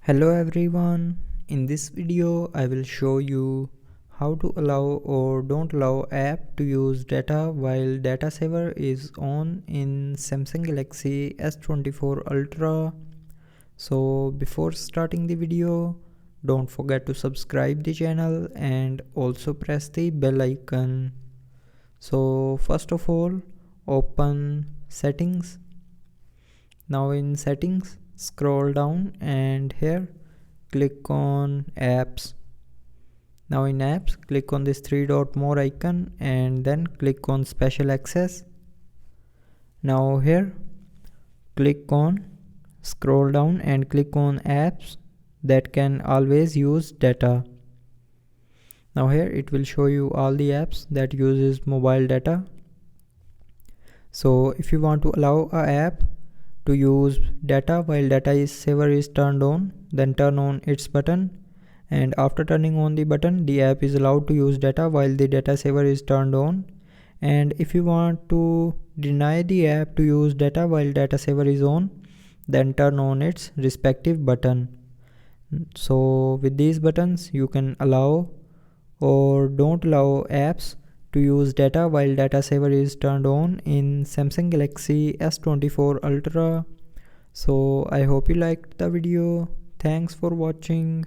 Hello everyone, in this video I will show you how to allow or don't allow app to use data while data saver is on in Samsung Galaxy S24 Ultra. So before starting the video, don't forget to subscribe the channel and also press the bell icon. So first of all, open settings. Now in settings, scroll down and here click on apps. Now in apps, click on this three dot more icon and then click on special access. Now here scroll down and click on apps that can always use data. Now here it will show you all the apps that uses mobile data. So if you want to allow a app to use data while data saver is turned on, then turn on its button, and after turning on the button the app is allowed to use data while the data saver is turned on. And if you want to deny the app to use data while data saver is on, then turn on its respective button. So with these buttons you can allow or don't allow apps to use data while data saver is turned on in Samsung Galaxy S24 Ultra. So I hope you liked the video. Thanks for watching.